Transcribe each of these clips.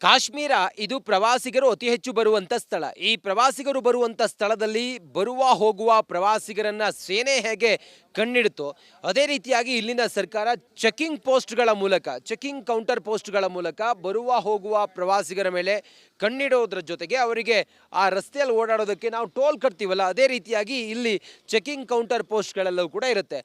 ಕಾಶ್ಮೀರ ಇದು ಪ್ರವಾಸಿಗರು ಅತಿ ಹೆಚ್ಚು ಬರುವಂತ ಸ್ಥಳ. ಈ ಪ್ರವಾಸಿಗರು ಬರುವಂತ ಸ್ಥಳದಲ್ಲಿ ಬರುವ ಹೋಗುವ ಪ್ರವಾಸಿಗರನ್ನ ಸೇನೆ ಹೇಗೆ ಕಣ್ಣಿಡುತ್ತೋ ಅದೇ ರೀತಿಯಾಗಿ ಇಲ್ಲಿನ ಸರ್ಕಾರ ಚೆಕಿಂಗ್ ಕೌಂಟರ್ ಪೋಸ್ಟ್ಗಳ ಮೂಲಕ ಬರುವ ಹೋಗುವ ಪ್ರವಾಸಿಗರ ಮೇಲೆ ಕಣ್ಣಿಡೋದ್ರ ಜೊತೆಗೆ ಅವರಿಗೆ ಆ ರಸ್ತೆಯಲ್ಲಿ ಓಡಾಡೋದಕ್ಕೆ ನಾವು ಟೋಲ್ ಕಟ್ತೀವಲ್ಲ ಅದೇ ರೀತಿಯಾಗಿ ಇಲ್ಲಿ ಚೆಕಿಂಗ್ ಕೌಂಟರ್ ಪೋಸ್ಟ್ಗಳೆಲ್ಲವೂ ಕೂಡ ಇರುತ್ತೆ.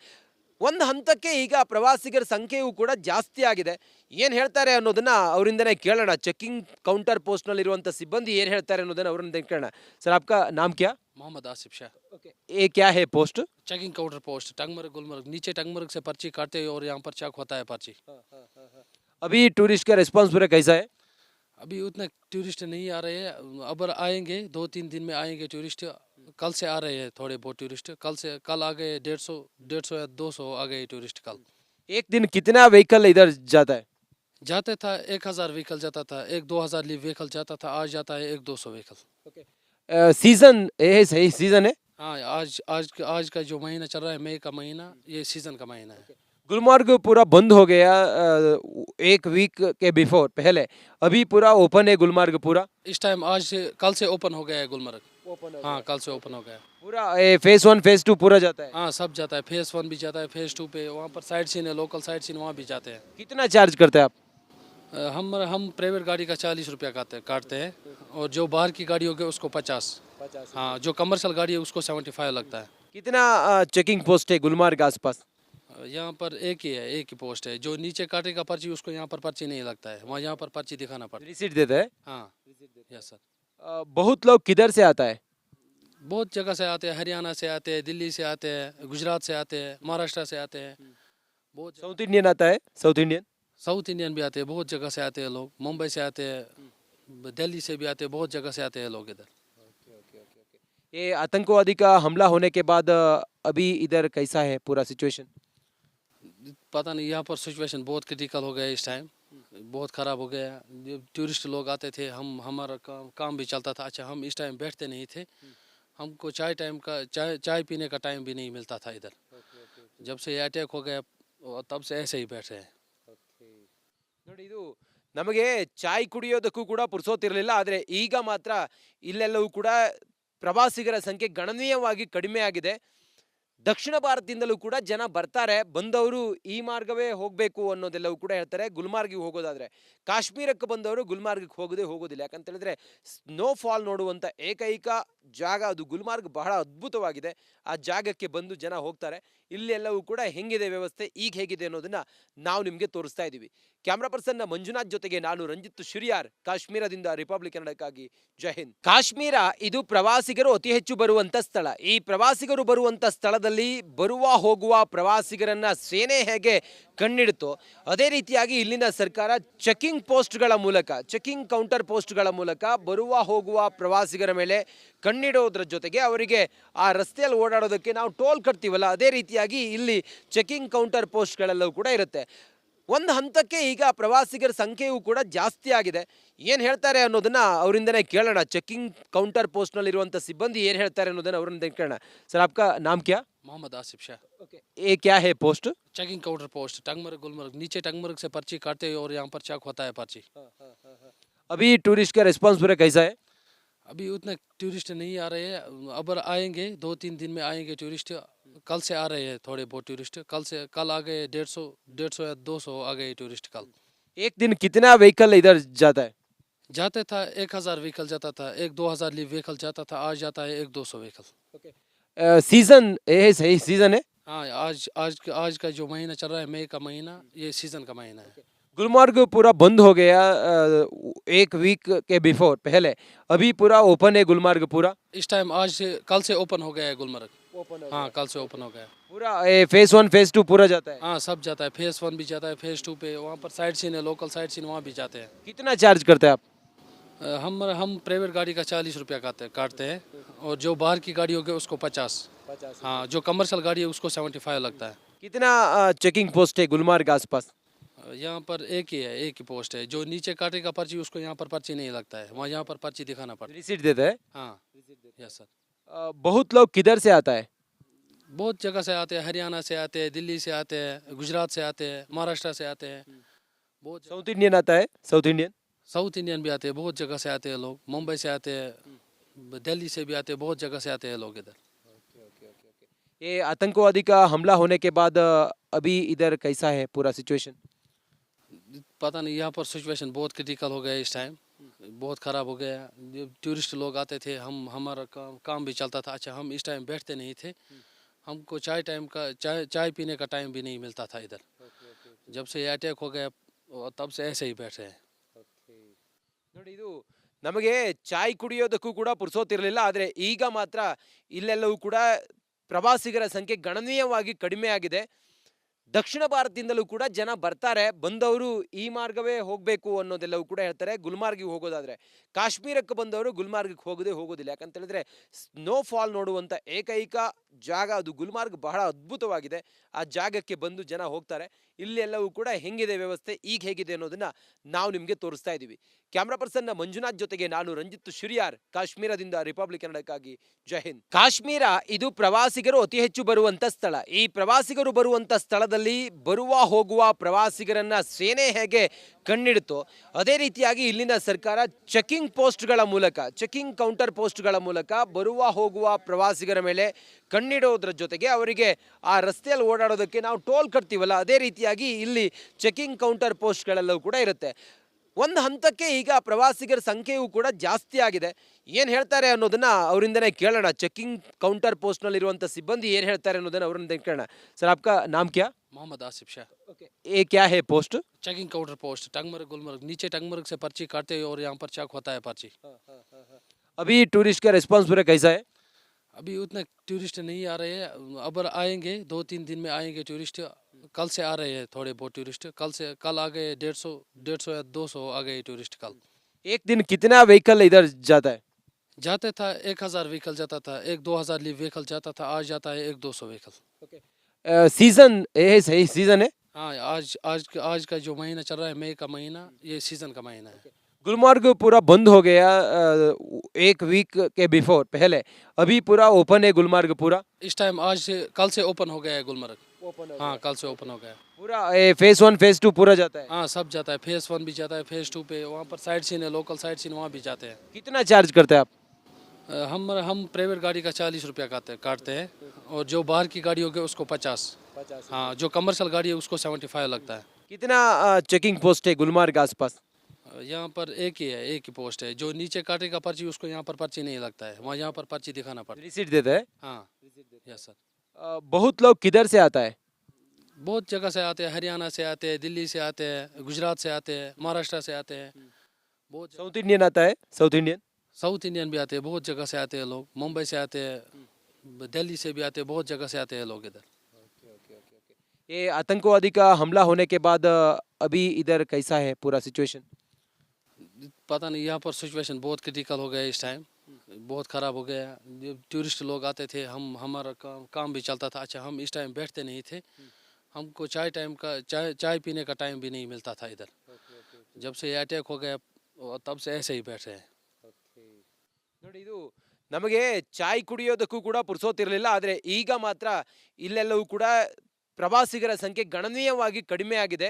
ಒಂದು ಹಂತಕ್ಕೆ ಈಗ ಪ್ರವಾಸಿಗರ ಸಂಖ್ಯೆಯೂ ಕೂಡ ಜಾಸ್ತಿ ಆಗಿದೆ. ಏನು ಹೇಳ್ತಾರೆ ಅನ್ನೋದನ್ನ ಅವರಿಂದನೇ ಕೇಳೋಣ. ಚೆಕಿಂಗ್ ಕೌಂಟರ್ ಪೋಸ್ಟ್ನಲ್ಲಿರುವಂಥ ಸಿಬ್ಬಂದಿ ಏನು ಹೇಳ್ತಾರೆ ಅನ್ನೋದನ್ನ ಅವರಿಂದ ಕೇಳೋಣ. ಸರ್ आपका नाम क्या? मोहम्मद आसिफ शाह। ओके, ये क्या है post? Checking counter post Tangmarg Gulmarg, नीचे टंगमर्ग से पर्ची काटते हैं और यहाँ पर चेक होता है पर्ची। अभी टूरिस्ट का रिस्पांस पूरा कैसा है? अभी उतने टूरिस्ट नहीं आ रहे हैं, अब आएंगे 2-3 दिन में आएंगे टूरिस्ट। कल से आ रहे हैं थोड़े बहुत टूरिस्ट, कल आ गए 150 या 200 आ गए टूरिस्ट कल। एक दिन कितना व्हीकल इधर जाता है? जाते था 1000 व्हीकल जाता था, 1-2000 व्हीकल जाता था, आज जाता है 100-200 व्हीकल। सीजन ये सही सीजन है? हाँ, आज का जो महीना चल रहा है मई का महीना, ये सीजन का महीना है। गुलमर्ग पूरा बंद हो गया एक वीक के बिफोर पहले, अभी पूरा ओपन है गुलमर्ग पूरा? इस टाइम कल से ओपन हो गया है गुलमर्ग। हाँ, कल से ओपन हो गया पूरा फेज 1 फेज 2 पूरा जाता है? हाँ, सब जाता है। फेज 1 भी जाता है, फेज 2 पे वहाँ पर साइड सीन है, लोकल साइड सीन वहाँ भी जाते हैं। कितना चार्ज करते हैं आप? हम प्राइवेट गाड़ी का 40 रुपया काटते हैं, और जो बाहर की गाड़ी होगी उसको 50। हाँ, जो कमर्शियल गाड़ी है उसको 75 लगता है। कितना चेकिंग पोस्ट है गुलमर्ग आसपास? यहाँ पर एक ही है, एक ही पोस्ट है। जो नीचे काटेगा पर्ची उसको यहाँ पर पर्ची नहीं लगता है, वहाँ यहाँ पर पर्ची दिखाना पड़ता है। रिसीट देते हैं? हाँ, यस सर। बहुत लोग किधर से आता है? बहुत जगह से आते हैं, हरियाणा से आते हैं, दिल्ली से आते हैं, गुजरात से आते हैं, महाराष्ट्र से आते हैं। बहुत साउथ इंडियन आता है? साउथ इंडियन भी आते हैं, बहुत जगह से आते हैं लोग। मुंबई से आते हैं, दिल्ली से भी आते हैं, बहुत जगह से आते हैं लोग इधर। ये आतंकवादी का हमला होने के बाद अभी इधर कैसा है पूरा सिचुएशन? पता नहीं, यहाँ पर सिचुएशन बहुत क्रिटिकल हो गया इस टाइम, बहुत ख़राब हो गया। जब टूरिस्ट लोग आते थे, हमारा काम भी चलता था। अच्छा, हम इस टाइम बैठते नहीं थे, हमको चाय पीने का टाइम भी नहीं मिलता था इधर। जब से अटैक हो गया तब से ऐसे ही बैठे हैं। ನೋಡಿ, ಇದು ನಮಗೆ ಚಾಯ್ ಕುಡಿಯೋದಕ್ಕೂ ಕೂಡ ಪುರ್ಸೋತಿರಲಿಲ್ಲ. ಆದರೆ ಈಗ ಮಾತ್ರ ಇಲ್ಲೆಲ್ಲವೂ ಕೂಡ ಪ್ರವಾಸಿಗರ ಸಂಖ್ಯೆ ಗಣನೀಯವಾಗಿ ಕಡಿಮೆ ಆಗಿದೆ. ದಕ್ಷಿಣ ಭಾರತದಿಂದಲೂ ಕೂಡ ಜನ ಬರ್ತಾರೆ. ಬಂದವರು ಈ ಮಾರ್ಗವೇ ಹೋಗಬೇಕು ಅನ್ನೋದೆಲ್ಲವೂ ಕೂಡ ಹೇಳ್ತಾರೆ. ಗುಲ್ಮಾರ್ಗಿಗೆ ಹೋಗೋದಾದ್ರೆ, ಕಾಶ್ಮೀರಕ್ಕೆ ಬಂದವರು ಗುಲ್ಮಾರ್ಗಿಗೆ ಹೋಗೋದಿಲ್ಲ. ಯಾಕಂತ ಹೇಳಿದ್ರೆ ಸ್ನೋ ಫಾಲ್ ನೋಡುವಂಥ ಏಕೈಕ ಜಾಗ ಅದು ಗುಲ್ಮಾರ್ಗ್. ಬಹಳ ಅದ್ಭುತವಾಗಿದೆ. ಆ ಜಾಗಕ್ಕೆ ಬಂದು ಜನ ಹೋಗ್ತಾರೆ. ಇಲ್ಲೆಲ್ಲವೂ ಕೂಡ ಹೆಂಗಿದೆ ವ್ಯವಸ್ಥೆ, ಈಗ ಹೇಗಿದೆ ಅನ್ನೋದನ್ನ ನಾವು ನಿಮಗೆ ತೋರಿಸ್ತಾ ಇದ್ದೀವಿ. ಕ್ಯಾಮ್ರಾ ಪರ್ಸನ್ ಮಂಜುನಾಥ್ ಜೊತೆಗೆ ನಾನು ರಂಜಿತ್ ಶಿರಿಯಾರ್, ಕಾಶ್ಮೀರದಿಂದ ರಿಪಬ್ಲಿಕ್ ಕನ್ನಡಕ್ಕಾಗಿ. ಜೈ ಹಿಂದ್. ಕಾಶ್ಮೀರ ಇದು ಪ್ರವಾಸಿಗರು ಅತಿ ಹೆಚ್ಚು ಬರುವಂತ ಸ್ಥಳ. ಈ ಪ್ರವಾಸಿಗರು ಬರುವಂತ ಸ್ಥಳದಲ್ಲಿ ಬರುವ ಹೋಗುವ ಪ್ರವಾಸಿಗರನ್ನ ಸೇನೆ ಹೇಗೆ ಕಣ್ಣಿಡುತ್ತೋ ಅದೇ ರೀತಿಯಾಗಿ ಇಲ್ಲಿನ ಸರ್ಕಾರ ಚೆಕಿಂಗ್ ಕೌಂಟರ್ ಪೋಸ್ಟ್ಗಳ ಮೂಲಕ ಬರುವ ಹೋಗುವ ಪ್ರವಾಸಿಗರ ಮೇಲೆ ಕಣ್ಣಿಡೋದ್ರ ಜೊತೆಗೆ ಅವರಿಗೆ ಆ ರಸ್ತೆಯಲ್ಲಿ ಓಡಾಡೋದಕ್ಕೆ ನಾವು ಟೋಲ್ ಕಟ್ತೀವಲ್ಲ ಅದೇ ರೀತಿಯಾಗಿ ಇಲ್ಲಿ ಚೆಕಿಂಗ್ ಕೌಂಟರ್ ಪೋಸ್ಟ್ಗಳೆಲ್ಲವೂ ಕೂಡ ಇರುತ್ತೆ. ಒಂದು ಹಂತಕ್ಕೆ ಈಗ ಪ್ರವಾಸಿಗರ ಸಂಖ್ಯೆಯೂ ಕೂಡ ಜಾಸ್ತಿ ಆಗಿದೆ. ಏನು ಹೇಳ್ತಾರೆ ಅನ್ನೋದನ್ನ ಅವರಿಂದನೇ ಕೇಳೋಣ. ಚೆಕಿಂಗ್ ಕೌಂಟರ್ ಪೋಸ್ಟ್ನಲ್ಲಿರುವಂಥ ಸಿಬ್ಬಂದಿ ಏನು ಹೇಳ್ತಾರೆ ಅನ್ನೋದನ್ನ ಅವರಿಂದ ಕೇಳೋಣ. ಸರ್ आपका नाम क्या? मोहम्मद आसिफ शाह। ओके, ये क्या है post? Checking counter post Tangmarg Gulmarg, नीचे टंगमर्ग से पर्ची काटते हैं और यहाँ पर चेक होता है पर्ची। अभी टूरिस्ट का रिस्पांस पूरा कैसा है? अभी उतने टूरिस्ट नहीं आ रहे हैं, अब आएंगे 2-3 दिन में आएंगे टूरिस्ट। कल से आ रहे हैं थोड़े बहुत टूरिस्ट, कल आ गए 150 या 200 आ गए टूरिस्ट कल। एक दिन कितना व्हीकल इधर जाता है? जाते था 1000 व्हीकल जाता था, 1-2000 व्हीकल जाता था, आज जाता है 100-200 व्हीकल। सीजन ये सही सीजन है? हाँ, आज का जो महीना चल रहा है मई का महीना, ये सीजन का महीना है। गुलमर्ग पूरा बंद हो गया एक वीक के बिफोर पहले, अभी पूरा ओपन है गुलमर्ग पूरा? इस टाइम कल से ओपन हो गया है गुलमर्ग। हाँ, कल से ओपन हो गया पूरा फेज 1 फेज 2 पूरा जाता है? हाँ, सब जाता है। फेज 1 भी जाता है, फेज 2 पे वहाँ पर साइड सीन है, लोकल साइड सीन वहाँ भी जाते हैं। कितना चार्ज करते हैं आप? हम प्राइवेट गाड़ी का 40 रुपया काटते हैं, और जो बाहर की गाड़ी होगी उसको 50। हाँ, जो कमर्शियल गाड़ी है उसको 75 लगता है। कितना चेकिंग पोस्ट है गुलमर्ग आसपास? यहाँ पर एक ही है, एक ही पोस्ट है। जो नीचे काटेगा पर्ची उसको यहाँ पर पर्ची नहीं लगता है, वहाँ यहाँ पर पर्ची दिखाना पड़ता है। रिसीट देते हैं? हाँ, यस सर। बहुत लोग किधर से आता है? बहुत जगह से आते हैं, हरियाणा से आते हैं, दिल्ली से आते हैं, गुजरात से आते हैं, महाराष्ट्र से आते हैं। बहुत साउथ इंडियन आता है? साउथ इंडियन भी आते हैं, बहुत जगह से आते हैं लोग, मुंबई से आते हैं, दिल्ली से भी आते हैं, बहुत जगह से आते हैं लोग इधर। ये आतंकवादी का हमला होने के बाद अभी इधर कैसा है पूरा सिचुएशन? पता नहीं, यहाँ पर सिचुएशन बहुत क्रिटिकल हो गया इस टाइम, बहुत ख़राब हो गया। जो टूरिस्ट लोग आते थे, हमारा काम भी चलता था। अच्छा, हम इस टाइम बैठते नहीं थे, हमको चाय पीने का टाइम भी नहीं मिलता था इधर। जब से ये अटैक हो गया तब से ऐसे ही बैठे हैं। ನೋಡಿ ಇದು ನಮಗೆ ಚಾಯ್ ಕುಡಿಯೋದಕ್ಕೂ ಕೂಡ ಪುರ್ಸೋತಿರಲಿಲ್ಲ, ಆದರೆ ಈಗ ಮಾತ್ರ ಇಲ್ಲೆಲ್ಲವೂ ಕೂಡ ಪ್ರವಾಸಿಗರ ಸಂಖ್ಯೆ ಗಣನೀಯವಾಗಿ ಕಡಿಮೆ ಆಗಿದೆ. ದಕ್ಷಿಣ ಭಾರತದಿಂದಲೂ ಕೂಡ ಜನ ಬರ್ತಾರೆ, ಬಂದವರು ಈ ಮಾರ್ಗವೇ ಹೋಗಬೇಕು ಅನ್ನೋದೆಲ್ಲವೂ ಕೂಡ ಹೇಳ್ತಾರೆ. ಗುಲ್ಮಾರ್ಗಿಗೆ ಹೋಗೋದಾದ್ರೆ, ಕಾಶ್ಮೀರಕ್ಕೆ ಬಂದವರು ಗುಲ್ಮಾರ್ಗಕ್ಕೆ ಹೋಗೋದಿಲ್ಲ. ಯಾಕಂತ ಹೇಳಿದ್ರೆ ಸ್ನೋ ಫಾಲ್ ನೋಡುವಂಥ ಏಕೈಕ ಜಾಗ ಅದು ಗುಲ್ಮಾರ್ಗ್, ಬಹಳ ಅದ್ಭುತವಾಗಿದೆ. ಆ ಜಾಗಕ್ಕೆ ಬಂದು ಜನ ಹೋಗ್ತಾರೆ. ಇಲ್ಲೆಲ್ಲವೂ ಕೂಡ ಹೆಂಗಿದೆ ವ್ಯವಸ್ಥೆ, ಈಗ ಹೇಗಿದೆ ಅನ್ನೋದನ್ನ ನಾವು ನಿಮಗೆ ತೋರಿಸ್ತಾ ಇದ್ದೀವಿ. ಕ್ಯಾಮ್ರಾ ಪರ್ಸನ್ ಮಂಜುನಾಥ್ ಜೊತೆಗೆ ನಾನು ರಂಜಿತ್ ಶಿರಿಯಾರ್, ಕಾಶ್ಮೀರದಿಂದ ರಿಪಬ್ಲಿಕ್ ಕನ್ನಡಕ್ಕಾಗಿ. ಜೈ ಹಿಂದ್. ಕಾಶ್ಮೀರ ಇದು ಪ್ರವಾಸಿಗರು ಅತಿ ಹೆಚ್ಚು ಬರುವಂತ ಸ್ಥಳ. ಈ ಪ್ರವಾಸಿಗರು ಬರುವಂತ ಸ್ಥಳದಲ್ಲಿ ಬರುವ ಹೋಗುವ ಪ್ರವಾಸಿಗರನ್ನ ಸೇನೆ ಹೇಗೆ ಕಣ್ಣಿಡುತ್ತೋ ಅದೇ ರೀತಿಯಾಗಿ ಇಲ್ಲಿನ ಸರ್ಕಾರ ಚೆಕಿಂಗ್ ಪೋಸ್ಟ್ಗಳ ಮೂಲಕ, ಚೆಕಿಂಗ್ ಕೌಂಟರ್ ಪೋಸ್ಟ್ಗಳ ಮೂಲಕ ಬರುವ ಹೋಗುವ ಪ್ರವಾಸಿಗರ ಮೇಲೆ ಕಣ್ಣಿಡೋದ್ರ ಜೊತೆಗೆ ಅವರಿಗೆ ಆ ರಸ್ತೆಯಲ್ಲಿ ಓಡಾಡೋದಕ್ಕೆ ನಾವು ಟೋಲ್ ಕಟ್ತೀವಲ್ಲ, ಅದೇ ರೀತಿಯಾಗಿ ಇಲ್ಲಿ ಚೆಕಿಂಗ್ ಕೌಂಟರ್ ಪೋಸ್ಟ್ಗಳೆಲ್ಲವೂ ಕೂಡ ಇರುತ್ತೆ. ಒಂದು ಹಂತಕ್ಕೆ ಈಗ ಪ್ರವಾಸಿಗರ ಸಂಖ್ಯೆಯೂ ಕೂಡ ಜಾಸ್ತಿ ಆಗಿದೆ. ಏನು ಹೇಳ್ತಾರೆ ಅನ್ನೋದನ್ನ ಅವರಿಂದನೇ ಕೇಳೋಣ. ಚೆಕಿಂಗ್ ಕೌಂಟರ್ ಪೋಸ್ಟ್ನಲ್ಲಿರುವಂಥ ಸಿಬ್ಬಂದಿ ಏನು ಹೇಳ್ತಾರೆ ಅನ್ನೋದನ್ನ ಅವರಿಂದ ಕೇಳೋಣ. ಸರ್, आपका नाम क्या? मोहम्मद आसिफ शाह। ओके, ये क्या है post? Checking counter post, Tangmarg Gulmarg. नीचे टंगमर्ग से पर्ची काटते हैं और यहाँ पर चेक होता है पर्ची। अभी टूरिस्ट का रिस्पॉन्स पूरा कैसा है? अभी उतने टूरिस्ट नहीं आ रहे हैं, अब आएंगे 2-3 दिन में आएंगे टूरिस्ट। कल से आ रहे हैं थोड़े बहुत टूरिस्ट, कल आ गए 150 या 200 आ गए टूरिस्ट कल। एक दिन कितना व्हीकल इधर जाता है? जाते था 1000 व्हीकल जाता था, 1-2000 व्हीकल जाता था, आज जाता है 100-200 व्हीकल। सीजन ये सही सीजन है? हाँ, आज का जो महीना चल रहा है, मई का महीना, ये सीजन का महीना है। गुलमर्ग पूरा बंद हो गया एक वीक के बिफोर, पहले। अभी पूरा ओपन है गुलमर्ग पूरा? इस टाइम कल से ओपन हो गया है गुलमर्ग। हाँ, कल से ओपन हो गया पूरा। फेज 1 फेज 2 पूरा जाता है? हाँ, सब जाता है। फेज 1 भी जाता है, फेज 2 पे वहाँ पर साइड सीन है, लोकल साइड सीन, वहाँ भी जाते हैं। कितना चार्ज करते हैं आप? हम प्राइवेट गाड़ी का 40 रुपया काटते हैं, और जो बाहर की गाड़ी होगी उसको 50। हाँ, जो कमर्शियल गाड़ी है उसको 75 लगता है। कितना चेकिंग पोस्ट है गुलमर्ग आसपास? यहाँ पर एक ही पोस्ट है। जो नीचे काटेगा पर्ची, उसको यहाँ पर पर्ची नहीं लगता है, वहाँ यहाँ पर पर्ची दिखाना पड़ता है। रिसीट देता है? हाँ, यस सर। बहुत लोग किधर से आता है? बहुत जगह से आते हैं, हरियाणा से आते हैं, दिल्ली से आते हैं, गुजरात से आते हैं, महाराष्ट्र से आते हैं, बहुत। साउथ इंडियन आता है? साउथ इंडियन भी आते हैं, बहुत जगह से आते हैं लोग, मुंबई से आते हैं, दिल्ली से भी आते हैं, बहुत जगह से आते हैं लोग इधर। ये आतंकवादी का हमला होने के बाद अभी इधर कैसा है पूरा सिचुएशन? पता नहीं, यहाँ पर सिचुएशन बहुत क्रिटिकल हो गया इस टाइम, बहुत ख़राब हो गया। जो टूरिस्ट लोग आते थे, हमारा काम भी चलता था। अच्छा, हम इस टाइम बैठते नहीं थे, हमको चाय पीने का टाइम भी नहीं मिलता था इधर। जब से ये अटैक हो गया तब से ऐसे ही बैठे हैं। ನೋಡಿ ಇದು ನಮಗೆ ಚಾಯ್ ಕುಡಿಯೋದಕ್ಕೂ ಕೂಡ ಪುರ್ಸೋತಿರಲಿಲ್ಲ, ಆದರೆ ಈಗ ಮಾತ್ರ ಇಲ್ಲೆಲ್ಲವೂ ಕೂಡ ಪ್ರವಾಸಿಗರ ಸಂಖ್ಯೆ ಗಣನೀಯವಾಗಿ ಕಡಿಮೆ ಆಗಿದೆ.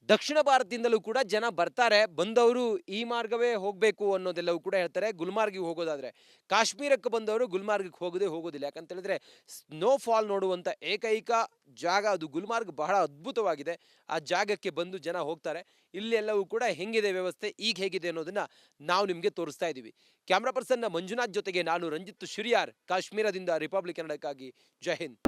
ದಕ್ಷಿಣ ಭಾರತದಿಂದಲೂ ಕೂಡ ಜನ ಬರ್ತಾರೆ, ಬಂದವರು ಈ ಮಾರ್ಗವೇ ಹೋಗಬೇಕು ಅನ್ನೋದೆಲ್ಲವೂ ಕೂಡ ಹೇಳ್ತಾರೆ. ಗುಲ್ಮಾರ್ಗಿಗೆ ಹೋಗೋದಾದ್ರೆ, ಕಾಶ್ಮೀರಕ್ಕೆ ಬಂದವರು ಗುಲ್ಮಾರ್ಗಕ್ಕೆ ಹೋಗೋದಿಲ್ಲ. ಯಾಕಂತ ಹೇಳಿದ್ರೆ ಸ್ನೋ ಫಾಲ್ ನೋಡುವಂಥ ಏಕೈಕ ಜಾಗ ಅದು ಗುಲ್ಮಾರ್ಗ್, ಬಹಳ ಅದ್ಭುತವಾಗಿದೆ. ಆ ಜಾಗಕ್ಕೆ ಬಂದು ಜನ ಹೋಗ್ತಾರೆ. ಇಲ್ಲೆಲ್ಲವೂ ಕೂಡ ಹೆಂಗಿದೆ ವ್ಯವಸ್ಥೆ, ಈಗ ಹೇಗಿದೆ ಅನ್ನೋದನ್ನ ನಾವು ನಿಮಗೆ ತೋರಿಸ್ತಾ ಇದ್ದೀವಿ. ಕ್ಯಾಮ್ರಾ ಪರ್ಸನ್ ಮಂಜುನಾಥ್ ಜೊತೆಗೆ ನಾನು ರಂಜಿತ್ ಶಿರಿಯಾರ್, ಕಾಶ್ಮೀರದಿಂದ ರಿಪಬ್ಲಿಕ್ ಕನ್ನಡಕ್ಕಾಗಿ. ಜೈ ಹಿಂದ್.